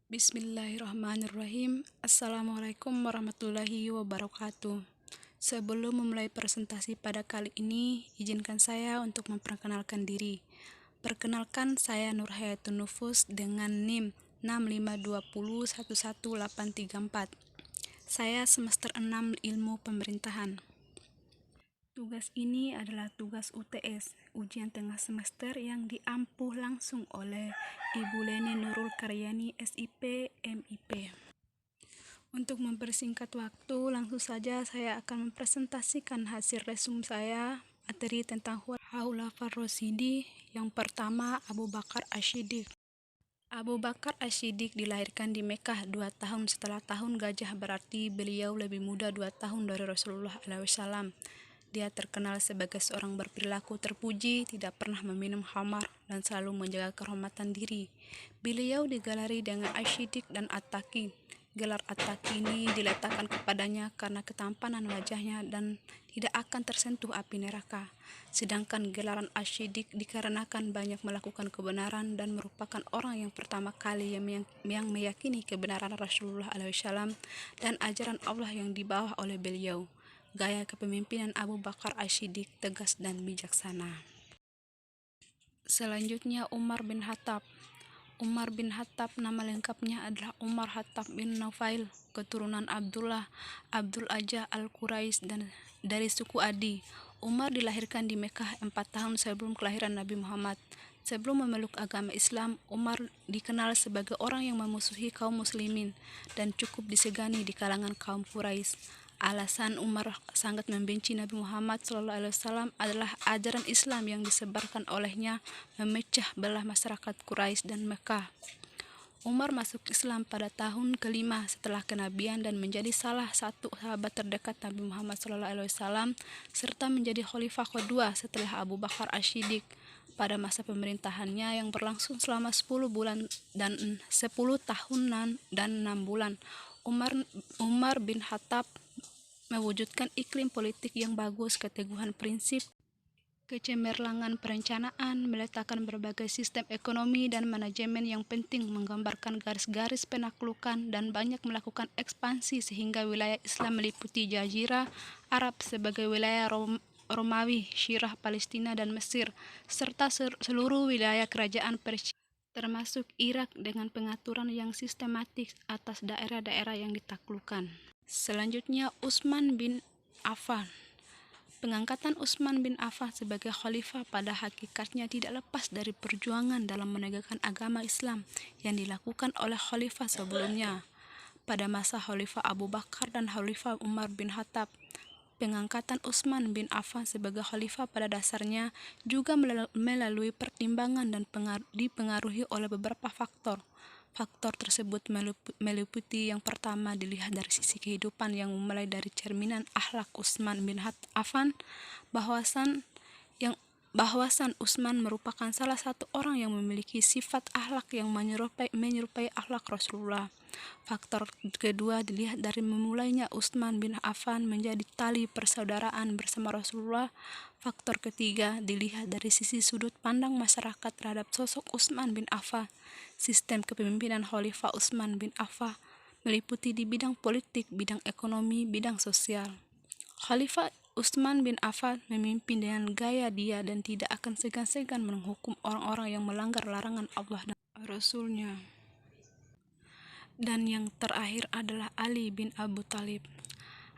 Bismillahirrahmanirrahim. Assalamualaikum warahmatullahi wabarakatuh. Sebelum memulai presentasi pada kali ini, izinkan saya untuk memperkenalkan diri. Perkenalkan, saya Nur Hayatun Nufus dengan NIM 652011834. Saya semester 6 Ilmu Pemerintahan. Tugas ini adalah tugas UTS, ujian tengah semester, yang diampuh langsung oleh Ibu Leni Nurul Karyani, SIP, MIP. Untuk mempersingkat waktu, langsung saja saya akan mempresentasikan hasil resum saya, materi tentang Khulafaur Rasyidin. Yang pertama, Abu Bakar Asy-Syiddiq. Abu Bakar Asy-Syiddiq dilahirkan di Mekkah 2 tahun setelah tahun gajah, berarti beliau lebih muda 2 tahun dari Rasulullah SAW. Dia terkenal sebagai seorang berperilaku terpuji, tidak pernah meminum khamar, dan selalu menjaga kehormatan diri. Beliau digelari dengan Asy-Syiddiq dan At-Taqi. Gelar At-Taqi ini diletakkan kepadanya karena ketampanan wajahnya dan tidak akan tersentuh api neraka. Sedangkan gelaran Asy-Syiddiq dikarenakan banyak melakukan kebenaran dan merupakan orang yang pertama kali yang meyakini kebenaran Rasulullah SAW dan ajaran Allah yang dibawa oleh beliau. Gaya kepemimpinan Abu Bakar Asy-Syiddiq tegas dan bijaksana. Selanjutnya, Umar bin Khattab. Umar bin Khattab nama lengkapnya adalah Umar Khattab bin Nufail, keturunan Abdullah Abdul Ajah Al-Quraisy dan dari suku Adi. Umar dilahirkan di Mekkah 4 tahun sebelum kelahiran Nabi Muhammad. Sebelum memeluk agama Islam, Umar dikenal sebagai orang yang memusuhi kaum muslimin dan cukup disegani di kalangan kaum Quraisy. Alasan Umar sangat membenci Nabi Muhammad SAW adalah ajaran Islam yang disebarkan olehnya memecah belah masyarakat Quraisy dan Mekah. Umar masuk Islam pada tahun ke-5 setelah kenabian dan menjadi salah satu sahabat terdekat Nabi Muhammad SAW serta menjadi khalifah kedua setelah Abu Bakar Asy-Syiddiq. Pada masa pemerintahannya yang berlangsung selama 10 tahunan dan 6 bulan, Umar bin Khattab mewujudkan iklim politik yang bagus, keteguhan prinsip, kecemerlangan perencanaan, meletakkan berbagai sistem ekonomi dan manajemen yang penting, menggambarkan garis-garis penaklukan, dan banyak melakukan ekspansi sehingga wilayah Islam meliputi Jazirah Arab sebagai wilayah Romawi, Syirah, Palestina, dan Mesir, serta seluruh wilayah kerajaan Persia, termasuk Irak, dengan pengaturan yang sistematik atas daerah-daerah yang ditaklukkan. Selanjutnya, Utsman bin Affan. Pengangkatan Utsman bin Affan sebagai khalifah pada hakikatnya tidak lepas dari perjuangan dalam menegakkan agama Islam yang dilakukan oleh khalifah sebelumnya. Pada masa Khalifah Abu Bakar dan Khalifah Umar bin Khattab, pengangkatan Utsman bin Affan sebagai khalifah pada dasarnya juga melalui pertimbangan dan dipengaruhi oleh beberapa faktor. Faktor tersebut meliputi: yang pertama, dilihat dari sisi kehidupan yang memulai dari cerminan akhlak Utsman bin Affan, bahwasan Utsman merupakan salah satu orang yang memiliki sifat akhlak yang menyerupai akhlak Rasulullah. Faktor kedua, dilihat dari memulainya Utsman bin Affan menjadi tali persaudaraan bersama Rasulullah. Faktor ketiga, dilihat dari sisi sudut pandang masyarakat terhadap sosok Utsman bin Affan. Sistem kepemimpinan Khalifah Utsman bin Affan meliputi di bidang politik, bidang ekonomi, bidang sosial. Khalifah Utsman bin Affan memimpin dengan gaya dia dan tidak akan segan-segan menghukum orang-orang yang melanggar larangan Allah dan Rasulnya. Dan yang terakhir adalah Ali bin Abi Thalib.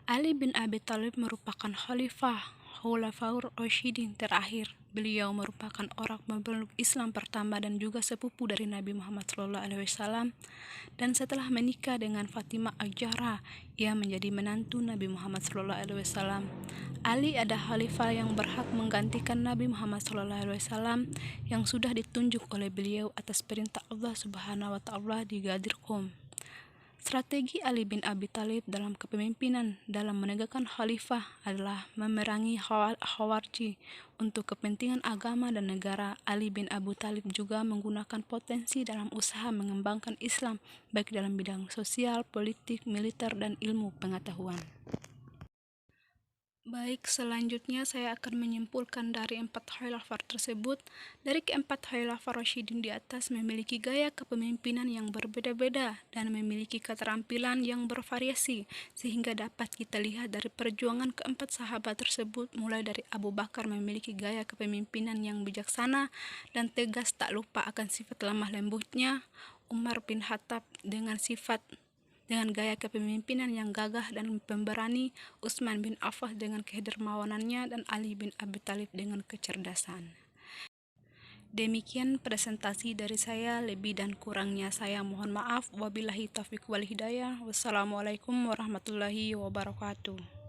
Ali bin Abi Thalib merupakan khalifah Khulafaur Rasyidin terakhir. Beliau merupakan orang memeluk Islam pertama dan juga sepupu dari Nabi Muhammad SAW. Dan setelah menikah dengan Fatimah Az-Zahra, ia menjadi menantu Nabi Muhammad SAW. Ali adalah khalifah yang berhak menggantikan Nabi Muhammad SAW yang sudah ditunjuk oleh beliau atas perintah Allah Subhanahu wa Ta'ala di Ghadir Qum. Strategi Ali bin Abi Thalib dalam kepemimpinan dalam menegakkan khalifah adalah memerangi Khawarij untuk kepentingan agama dan negara. Ali bin Abi Thalib juga menggunakan potensi dalam usaha mengembangkan Islam baik dalam bidang sosial, politik, militer, dan ilmu pengetahuan. Baik, selanjutnya saya akan menyimpulkan dari empat khalifah tersebut. Dari keempat khalifah Rasyidin di atas memiliki gaya kepemimpinan yang berbeda-beda dan memiliki keterampilan yang bervariasi, sehingga dapat kita lihat dari perjuangan keempat sahabat tersebut, mulai dari Abu Bakar memiliki gaya kepemimpinan yang bijaksana dan tegas, tak lupa akan sifat lemah lembutnya. Umar bin Khattab dengan gaya kepemimpinan yang gagah dan pemberani, Utsman bin Affan dengan kedermawanannya, dan Ali bin Abi Thalib dengan kecerdasan. Demikian presentasi dari saya, lebih dan kurangnya saya mohon maaf. Wabillahi taufiq wal hidayah. Wassalamualaikum warahmatullahi wabarakatuh.